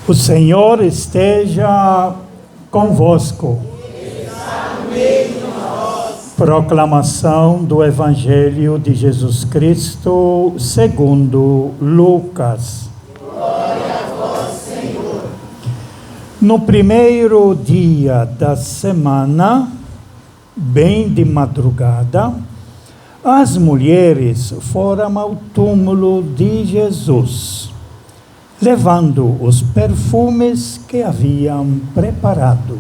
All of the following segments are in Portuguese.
O Senhor esteja convosco. Está no meio de nós. Proclamação do Evangelho de Jesus Cristo segundo Lucas. Glória a vós, Senhor. No primeiro dia da semana, bem de madrugada, as mulheres foram ao túmulo de Jesus, levando os perfumes que haviam preparado.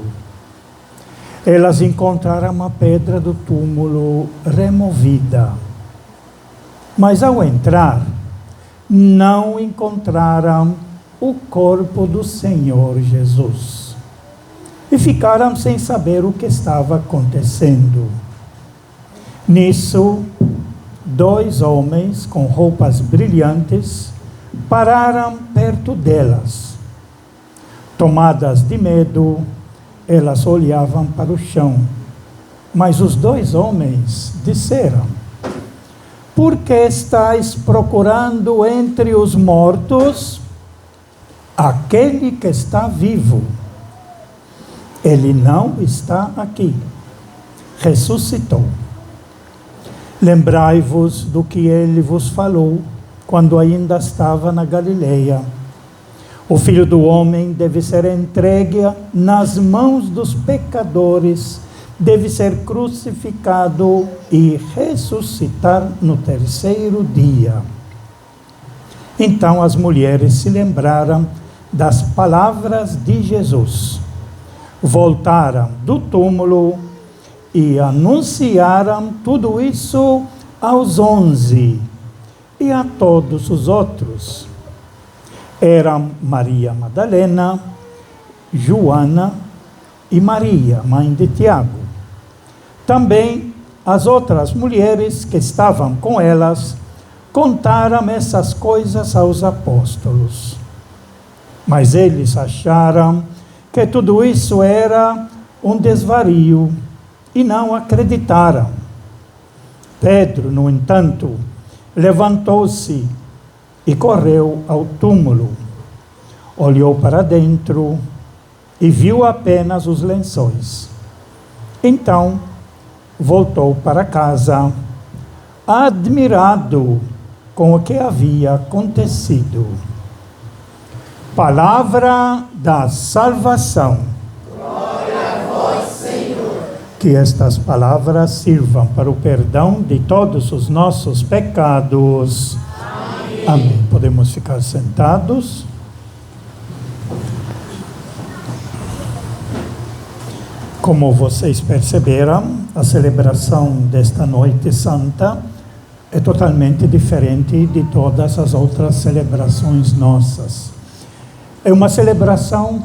Elas encontraram a pedra do túmulo removida, mas ao entrar, não encontraram o corpo do Senhor Jesus. E ficaram sem saber o que estava acontecendo. Nisso, 2 homens com roupas brilhantes pararam perto delas. Tomadas de medo, elas olhavam para o chão. Mas os 2 homens disseram: "Por que estáis procurando entre os mortos aquele que está vivo? Ele não está aqui, ressuscitou. Lembrai-vos do que ele vos falou quando ainda estava na Galileia. O Filho do Homem deve ser entregue nas mãos dos pecadores, deve ser crucificado e ressuscitar no 3º dia." Então as mulheres se lembraram das palavras de Jesus. Voltaram do túmulo e anunciaram tudo isso aos 11 e a todos os outros. Eram Maria Madalena, Joana e Maria, mãe de Tiago. Também as outras mulheres que estavam com elas contaram essas coisas aos apóstolos. Mas eles acharam que tudo isso era um desvario e não acreditaram. Pedro, no entanto, levantou-se e correu ao túmulo. Olhou para dentro e viu apenas os lençóis. Então, voltou para casa, admirado com o que havia acontecido. Palavra da salvação. Glória a vós, Senhor. Que estas palavras sirvam para o perdão de todos os nossos pecados. Amém. Amém. Podemos ficar sentados. Como vocês perceberam, a celebração desta noite santa é totalmente diferente de todas as outras celebrações nossas. É uma celebração,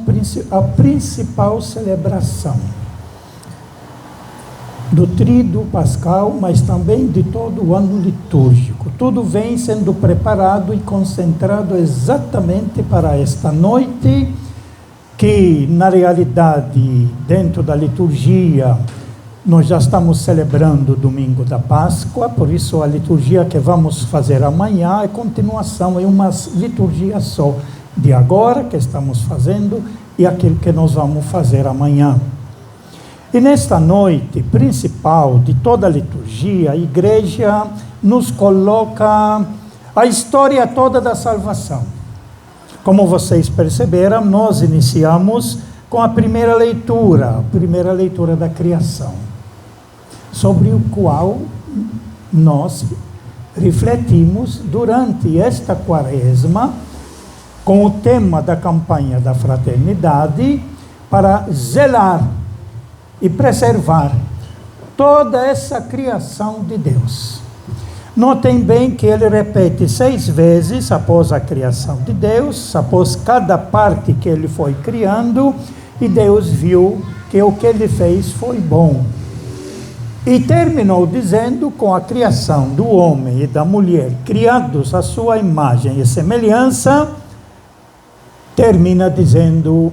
a principal celebração do tríduo pascal, mas também de todo o ano litúrgico. Tudo vem sendo preparado e concentrado exatamente para esta noite, que na realidade, dentro da liturgia, nós já estamos celebrando o domingo da Páscoa, por isso a liturgia que vamos fazer amanhã é continuação, é uma liturgia só, de agora que estamos fazendo e aquilo que nós vamos fazer amanhã. E nesta noite principal de toda a liturgia, a igreja nos coloca a história toda da salvação. Como vocês perceberam, nós iniciamos com a primeira leitura da criação, sobre o qual nós refletimos durante esta quaresma, com o tema da campanha da fraternidade, para zelar e preservar toda essa criação de Deus. Notem bem que ele repete 6 vezes após a criação de Deus, após cada parte que ele foi criando, e Deus viu que o que ele fez foi bom. E terminou dizendo: com a criação do homem e da mulher, criados à sua imagem e semelhança, termina dizendo: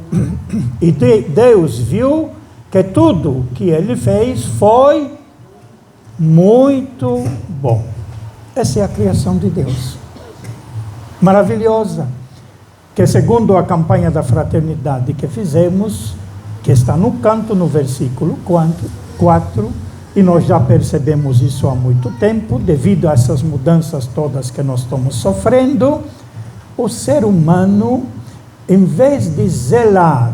e Deus viu que tudo que ele fez foi muito bom. Essa é a criação de Deus. Maravilhosa. que segundo a campanha da fraternidade que fizemos, que está no canto, no versículo 4, e nós já percebemos isso há muito tempo, devido a essas mudanças todas que nós estamos sofrendo, o ser humano, em vez de zelar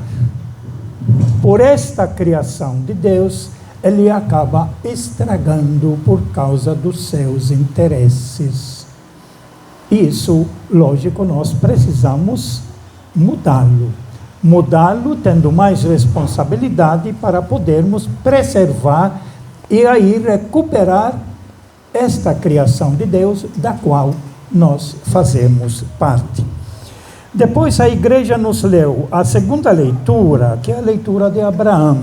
por esta criação de Deus, ele acaba estragando por causa dos seus interesses. Isso, lógico, nós precisamos mudá-lo. Mudá-lo tendo mais responsabilidade para podermos preservar e aí recuperar esta criação de Deus da qual nós fazemos parte. Depois a igreja nos leu a segunda leitura, que é a leitura de Abraão.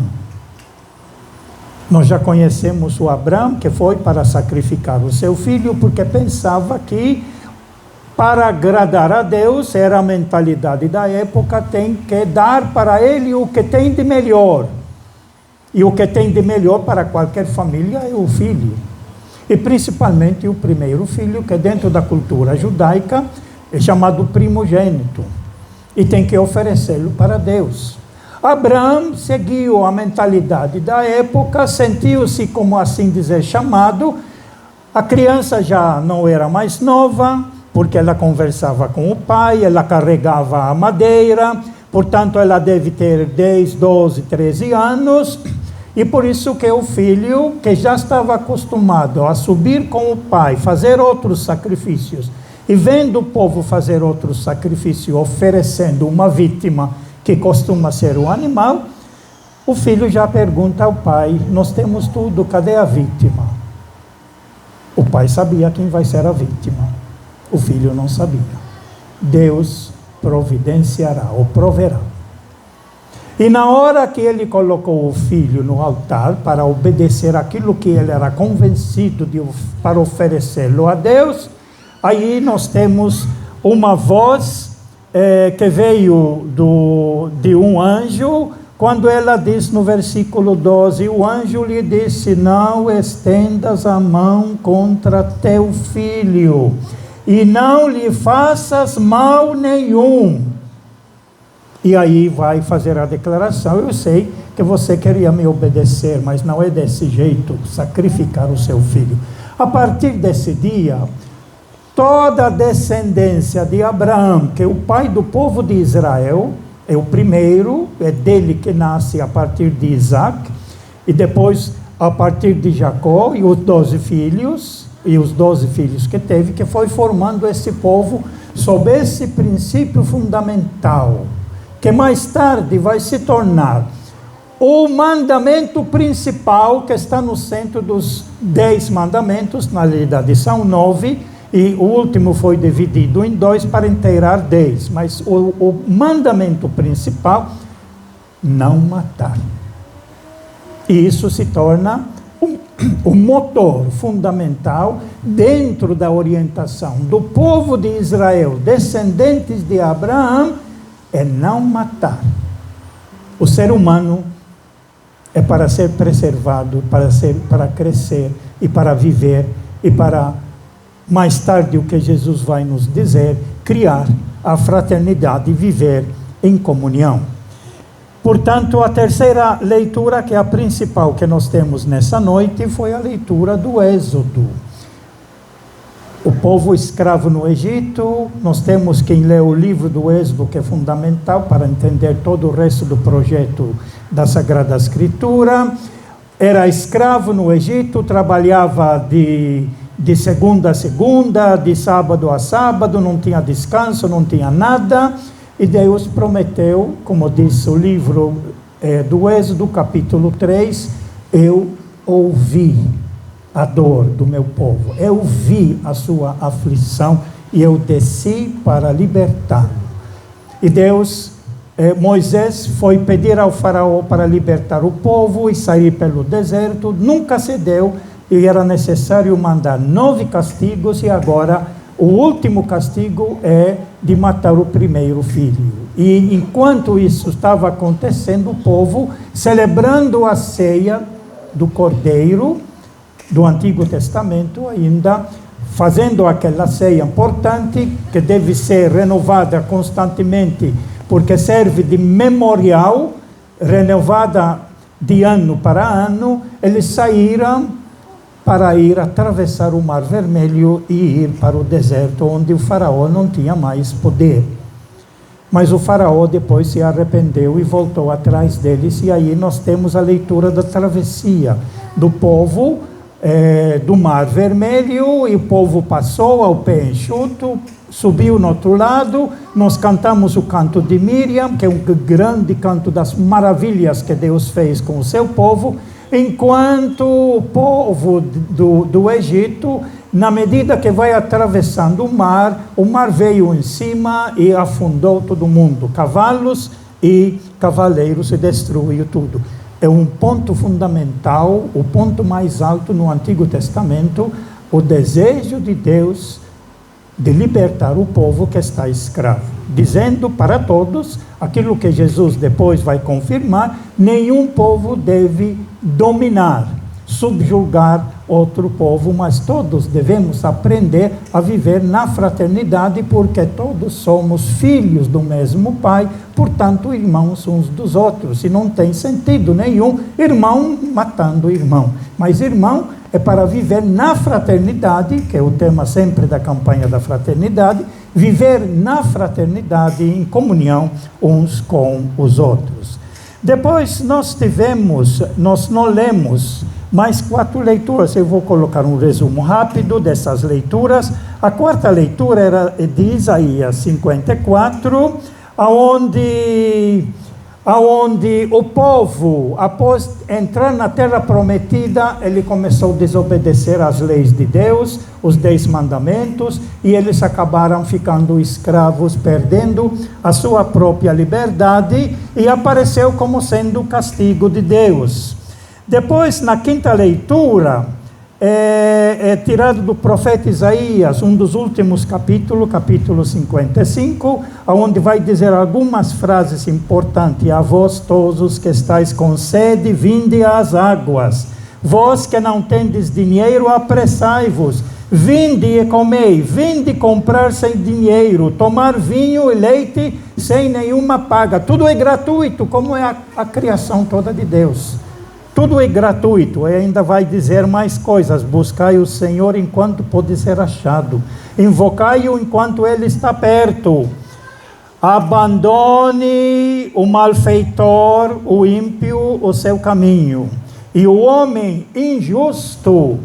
Nós já conhecemos o Abraão, que foi para sacrificar o seu filho, porque pensava que para agradar a Deus, era a mentalidade da época, tem que dar para ele o que tem de melhor. E o que tem de melhor para qualquer família é o filho. E principalmente o primeiro filho, que dentro da cultura judaica é chamado primogênito. E tem que oferecê-lo para Deus. Abraão seguiu a mentalidade da época, sentiu-se, como assim dizer, chamado. A criança já não era mais nova, porque ela conversava com o pai, ela carregava a madeira, portanto ela deve ter 10, 12, 13 anos, e por isso que o filho, que já estava acostumado a subir com o pai, fazer outros sacrifícios, e vendo o povo fazer outros sacrifícios, oferecendo uma vítima, que costuma ser o animal, o filho já pergunta ao pai, nós temos tudo, cadê a vítima? O pai sabia quem vai ser a vítima. O filho não sabia. Deus providenciará ou proverá. E na hora que ele colocou o filho no altar para obedecer aquilo que ele era convencido para oferecê-lo a Deus, aí nós temos uma voz que veio de um anjo, quando ela diz no versículo 12, o anjo lhe disse, não estendas a mão contra teu filho, e não lhe faças mal nenhum. E aí vai fazer a declaração, eu sei que você queria me obedecer, mas não é desse jeito, sacrificar o seu filho. A partir desse dia, toda a descendência de Abraão, que é o pai do povo de Israel, é o primeiro, é dele que nasce a partir de Isaac, e depois a partir de Jacó e os 12 filhos, e os 12 filhos que teve, que foi formando esse povo sob esse princípio fundamental, que mais tarde vai se tornar o mandamento principal, que está no centro dos 10 mandamentos, na realidade são 9, e o último foi dividido em 2 para inteirar 10, mas o mandamento principal, não matar. E isso se torna o motor fundamental dentro da orientação do povo de Israel, descendentes de Abraão, é não matar. O ser humano é para ser preservado, para crescer e para viver e para, mais tarde, o que Jesus vai nos dizer, criar a fraternidade e viver em comunhão. Portanto, a terceira leitura, que é a principal que nós temos nessa noite, foi a leitura do Êxodo. O povo escravo no Egito, nós temos quem lê o livro do Êxodo, que é fundamental para entender todo o resto do projeto da Sagrada Escritura. Era escravo no Egito, trabalhava de segunda a segunda, de sábado a sábado, não tinha descanso, não tinha nada. E Deus prometeu, como diz o livro do Êxodo, capítulo 3, eu ouvi a dor do meu povo, eu vi a sua aflição e eu desci para libertá-lo. E Moisés foi pedir ao faraó para libertar o povo e sair pelo deserto, nunca cedeu, e era necessário mandar 9 castigos, e agora o último castigo é de matar o primeiro filho. E enquanto isso estava acontecendo, o povo, celebrando a ceia do Cordeiro do Antigo Testamento, ainda fazendo aquela ceia importante, que deve ser renovada constantemente, porque serve de memorial, renovada de ano para ano, eles saíram para ir atravessar o Mar Vermelho e ir para o deserto, onde o faraó não tinha mais poder. Mas o faraó depois se arrependeu e voltou atrás deles, e aí nós temos a leitura da travessia do povo, do Mar Vermelho, e o povo passou ao pé enxuto, subiu no outro lado. Nós cantamos o canto de Miriam, que é um grande canto das maravilhas que Deus fez com o seu povo, enquanto o povo do Egito, na medida que vai atravessando o mar veio em cima e afundou todo mundo, cavalos e cavaleiros, e destruiu tudo. É um ponto fundamental, o ponto mais alto no Antigo Testamento, o desejo de Deus de libertar o povo que está escravo, dizendo para todos aquilo que Jesus depois vai confirmar: nenhum povo deve dominar, subjugar outro povo, mas todos devemos aprender a viver na fraternidade, porque todos somos filhos do mesmo Pai, portanto irmãos uns dos outros, e não tem sentido nenhum irmão matando irmão, mas irmão é para viver na fraternidade, que é o tema sempre da campanha da fraternidade, viver na fraternidade, em comunhão uns com os outros. Depois nós não lemos mais 4 leituras. Eu vou colocar um resumo rápido dessas leituras. A quarta leitura era de Isaías 54, aonde o povo, após entrar na terra prometida, ele começou a desobedecer às leis de Deus, os 10 mandamentos, e eles acabaram ficando escravos, perdendo a sua própria liberdade, e apareceu como sendo o castigo de Deus. Depois, na quinta leitura, é tirado do profeta Isaías, um dos últimos capítulos, capítulo 55, onde vai dizer algumas frases importantes: a vós todos que estáis com sede, vinde às águas, vós que não tendes dinheiro, apressai-vos, vinde e comei, vinde comprar sem dinheiro, tomar vinho e leite sem nenhuma paga. Tudo é gratuito, como é a criação toda de Deus. Tudo é gratuito. E ainda vai dizer mais coisas: buscai o Senhor enquanto pode ser achado, invocai-o enquanto ele está perto. Abandone o malfeitor, o ímpio, o seu caminho, e o homem injusto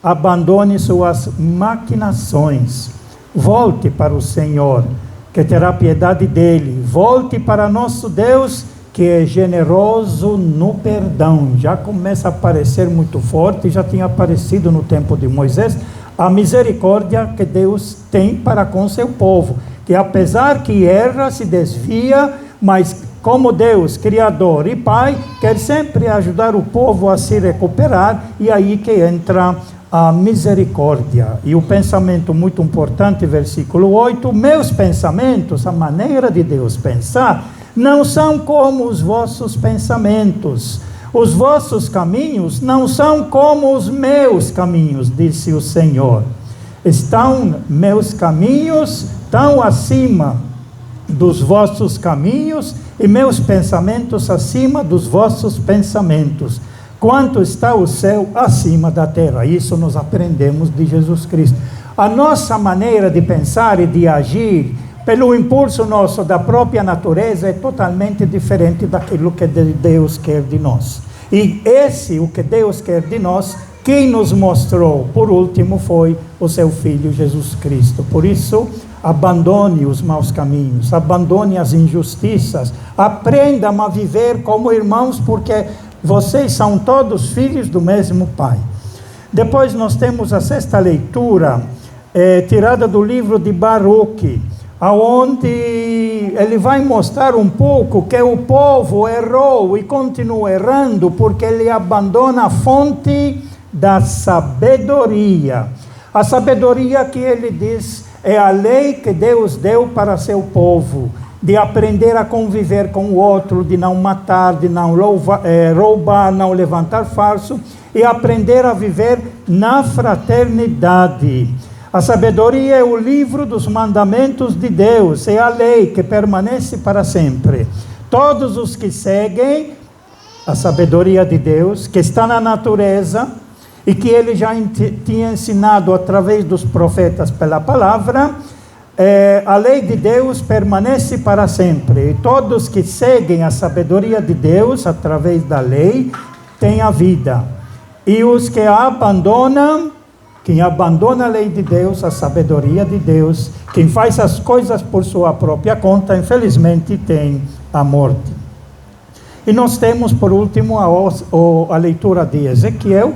abandone suas maquinações. Volte para o Senhor, que terá piedade dele. Volte para nosso Deus, que é generoso no perdão. Já começa a aparecer muito forte, já tinha aparecido no tempo de Moisés, a misericórdia que Deus tem para com seu povo, que apesar que erra, se desvia, mas como Deus, Criador e Pai, quer sempre ajudar o povo a se recuperar, e aí que entra a misericórdia. E o pensamento muito importante, versículo 8: meus pensamentos, a maneira de Deus pensar, não são como os vossos pensamentos, os vossos caminhos não são como os meus caminhos, disse o Senhor. Meus caminhos estão acima dos vossos caminhos, e meus pensamentos acima dos vossos pensamentos. Quanto está o céu acima da terra? Isso nós aprendemos de Jesus Cristo. A nossa maneira de pensar e de agir, pelo impulso nosso da própria natureza, é totalmente diferente daquilo que Deus quer de nós. E o que Deus quer de nós, quem nos mostrou por último foi o seu Filho Jesus Cristo. Por isso, abandone os maus caminhos, abandone as injustiças, aprendam a viver como irmãos, porque vocês são todos filhos do mesmo Pai. Depois nós temos a sexta leitura, tirada do livro de Baruque, aonde ele vai mostrar um pouco que o povo errou e continua errando porque ele abandona a fonte da sabedoria. A sabedoria que ele diz é a lei que Deus deu para seu povo, de aprender a conviver com o outro, de não matar, de não roubar, não levantar falso, e aprender a viver na fraternidade. A sabedoria é o livro dos mandamentos de Deus, é a lei que permanece para sempre. Todos os que seguem a sabedoria de Deus, que está na natureza, e que ele já tinha ensinado através dos profetas pela palavra, a lei de Deus permanece para sempre. E todos que seguem a sabedoria de Deus através da lei têm a vida. E os que a abandonam, quem abandona a lei de Deus, a sabedoria de Deus, quem faz as coisas por sua própria conta, infelizmente tem a morte. E nós temos, por último, a leitura de Ezequiel.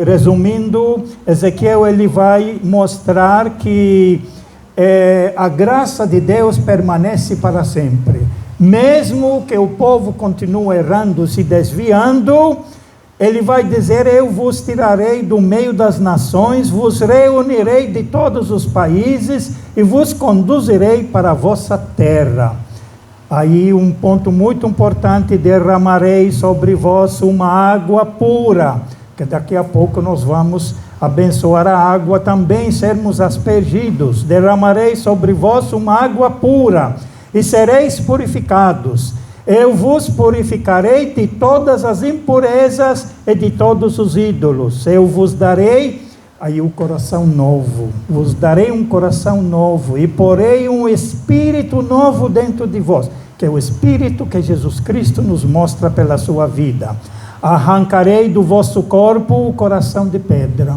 Resumindo, Ezequiel ele vai mostrar que a graça de Deus permanece para sempre. Mesmo que o povo continue errando, se desviando, ele vai dizer: eu vos tirarei do meio das nações, vos reunirei de todos os países e vos conduzirei para a vossa terra. Aí um ponto muito importante: derramarei sobre vós uma água pura, que daqui a pouco nós vamos abençoar a água também, sermos aspergidos. Derramarei sobre vós uma água pura e sereis purificados. Eu vos purificarei de todas as impurezas e de todos os ídolos. Eu vos darei, aí o coração novo, vos darei um coração novo e porei um espírito novo dentro de vós, que é o espírito que Jesus Cristo nos mostra pela sua vida. Arrancarei do vosso corpo o coração de pedra.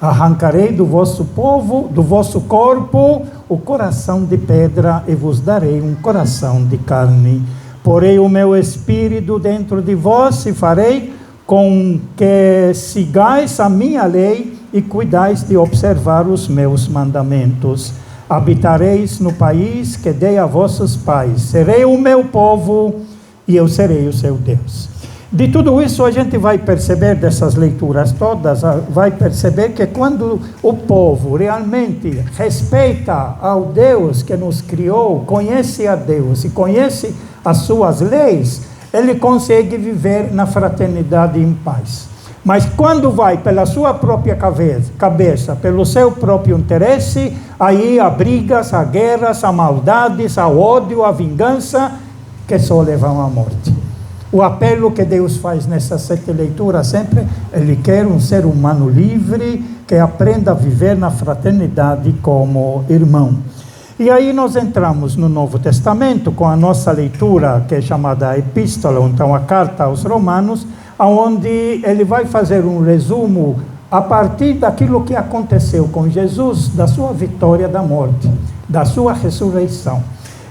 Arrancarei do vosso povo, do vosso corpo, o coração de pedra e vos darei um coração de carne. Porei o meu espírito dentro de vós e farei com que sigais a minha lei e cuidais de observar os meus mandamentos. Habitareis no país que dei a vossos pais. Serei o meu povo e eu serei o seu Deus. De tudo isso a gente vai perceber, dessas leituras todas, vai perceber que quando o povo realmente respeita ao Deus que nos criou, conhece a Deus e conhece as suas leis, ele consegue viver na fraternidade e em paz. Mas quando vai pela sua própria cabeça, pelo seu próprio interesse, aí há brigas, há guerras, há maldades, há ódio, há vingança, que só levam à morte. O apelo que Deus faz nessas 7 leituras sempre, Ele quer um ser humano livre, que aprenda a viver na fraternidade como irmão. E aí nós entramos no Novo Testamento com a nossa leitura, que é chamada Epístola, então a Carta aos Romanos, onde ele vai fazer um resumo a partir daquilo que aconteceu com Jesus, da sua vitória da morte, da sua ressurreição.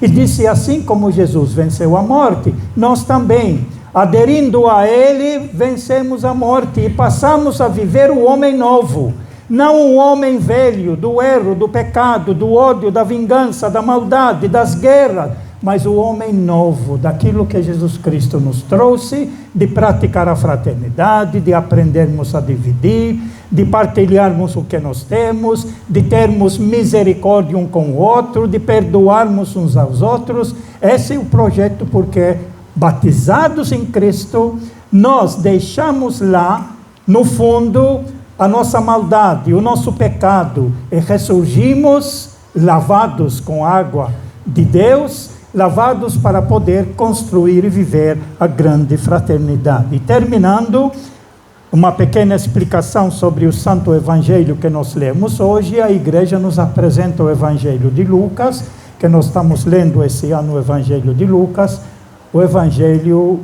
E disse: assim como Jesus venceu a morte, nós também, aderindo a ele, vencemos a morte e passamos a viver o homem novo. Não o homem velho, do erro, do pecado, do ódio, da vingança, da maldade, das guerras, mas o homem novo, daquilo que Jesus Cristo nos trouxe, de praticar a fraternidade, de aprendermos a dividir, de partilharmos o que nós temos, de termos misericórdia um com o outro, de perdoarmos uns aos outros. Esse é o projeto, porque batizados em Cristo, nós deixamos lá, no fundo, a nossa maldade, o nosso pecado, e ressurgimos lavados com água de Deus, lavados para poder construir e viver a grande fraternidade. E terminando, uma pequena explicação sobre o Santo Evangelho que nós lemos hoje. A igreja nos apresenta o Evangelho de Lucas, que nós estamos lendo esse ano, o Evangelho de Lucas, o Evangelho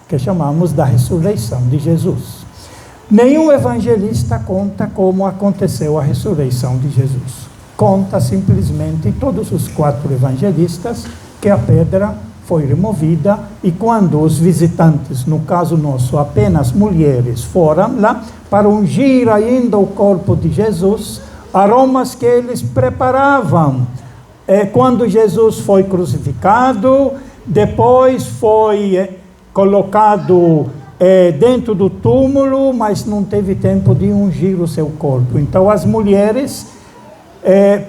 que chamamos da ressurreição de Jesus. Nenhum evangelista conta como aconteceu a ressurreição de Jesus. Conta simplesmente, todos os 4 evangelistas, que a pedra foi removida e quando os visitantes, no caso nosso, apenas mulheres, foram lá para ungir ainda o corpo de Jesus, aromas que eles preparavam. Quando Jesus foi crucificado, depois foi colocado dentro do túmulo, mas não teve tempo de ungir o seu corpo. Então as mulheres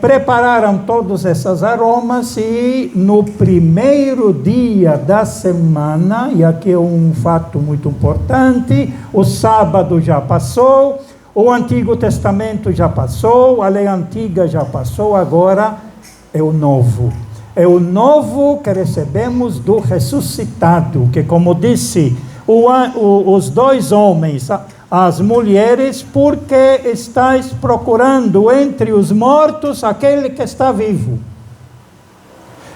prepararam todos esses aromas e no primeiro dia da semana, e aqui é um fato muito importante, o sábado já passou, O Antigo Testamento já passou, a lei antiga já passou, agora é o novo. É o novo que recebemos do ressuscitado, que, como disse os dois homens, as mulheres, porque estáis procurando entre os mortos aquele que está vivo.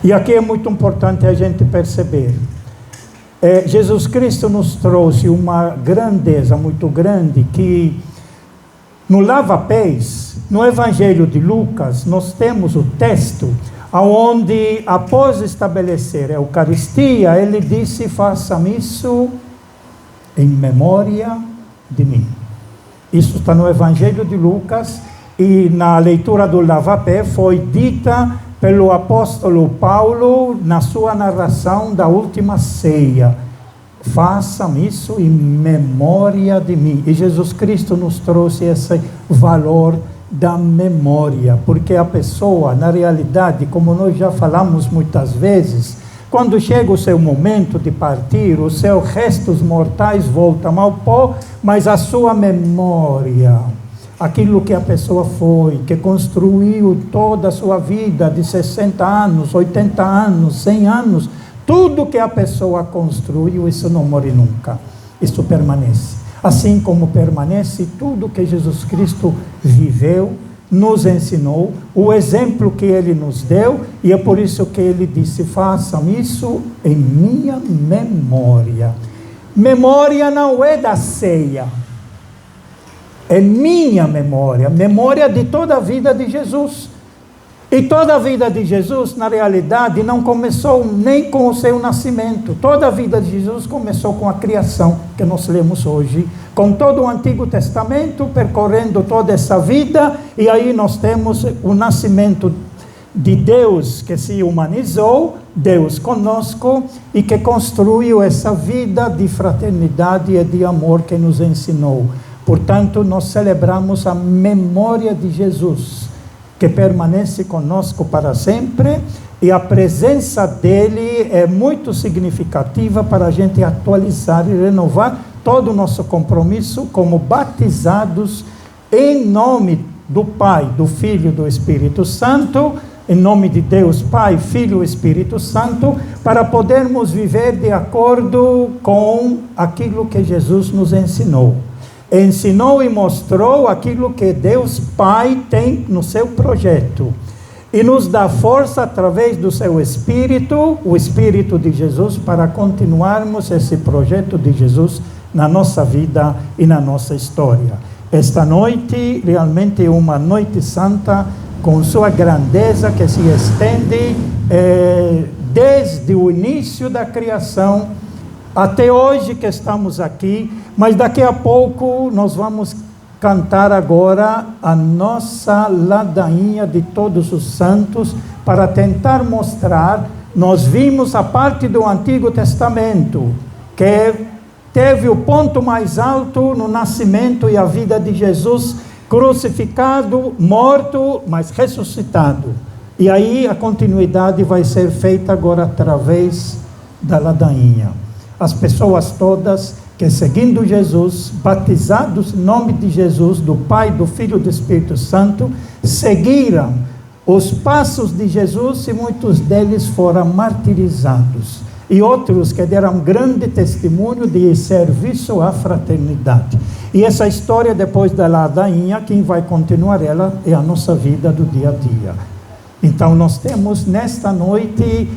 E aqui é muito importante a gente perceber. Jesus Cristo nos trouxe uma grandeza muito grande, que no lava-pés, no Evangelho de Lucas, nós temos o texto onde, após estabelecer a Eucaristia, ele disse: façam isso em memória de mim. Isso está no Evangelho de Lucas, e na leitura do lava-pé foi dita pelo apóstolo Paulo na sua narração da última ceia. Façam isso em memória de mim. E Jesus Cristo nos trouxe esse valor da memória, porque a pessoa, na realidade, como nós já falamos muitas vezes, quando chega o seu momento de partir, os seus restos mortais voltam ao pó, mas a sua memória, aquilo que a pessoa foi, que construiu toda a sua vida de 60 anos, 80 anos, 100 anos, tudo que a pessoa construiu, isso não morre nunca, isso permanece. Assim como permanece tudo que Jesus Cristo viveu, nos ensinou, o exemplo que ele nos deu, e é por isso que ele disse: façam isso em minha memória. Memória não é da ceia, é minha memória, memória de toda a vida de Jesus. E toda a vida de Jesus, na realidade, não começou nem com o seu nascimento. Toda a vida de Jesus começou com a criação, que nós lemos hoje, com todo o Antigo Testamento, percorrendo toda essa vida, e aí nós temos o nascimento de Deus, que se humanizou, Deus conosco, e que construiu essa vida de fraternidade e de amor que nos ensinou. Portanto, nós celebramos a memória de Jesus, que permanece conosco para sempre, e a presença dele é muito significativa para a gente atualizar e renovar todo o nosso compromisso como batizados em nome do Pai, do Filho e do Espírito Santo, em nome de Deus Pai, Filho e Espírito Santo, para podermos viver de acordo com aquilo que Jesus nos ensinou. Ensinou e mostrou aquilo que Deus Pai tem no seu projeto, e nos dá força através do seu Espírito, o Espírito de Jesus, para continuarmos esse projeto de Jesus na nossa vida e na nossa história. Esta noite realmente é uma noite santa, com sua grandeza que se estende desde o início da criação até hoje que estamos aqui, mas daqui a pouco nós vamos cantar agora a nossa ladainha de todos os santos, para tentar mostrar. Nós vimos a parte do Antigo Testamento, que teve o ponto mais alto no nascimento e a vida de Jesus, crucificado, morto, mas ressuscitado. E aí a continuidade vai ser feita agora através da ladainha. As pessoas todas que, seguindo Jesus, batizados em nome de Jesus, do Pai, do Filho e do Espírito Santo, seguiram os passos de Jesus, e muitos deles foram martirizados. E outros que deram grande testemunho de serviço à fraternidade. E essa história, depois da ladainha, quem vai continuar ela é a nossa vida do dia a dia. Então nós temos nesta noite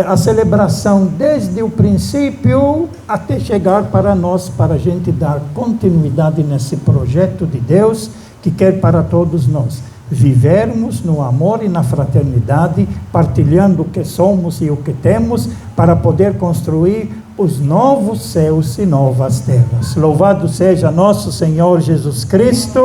a celebração desde o princípio até chegar para nós, para a gente dar continuidade nesse projeto de Deus que quer para todos nós vivermos no amor e na fraternidade, partilhando o que somos e o que temos, para poder construir os novos céus e novas terras. Louvado seja nosso Senhor Jesus Cristo.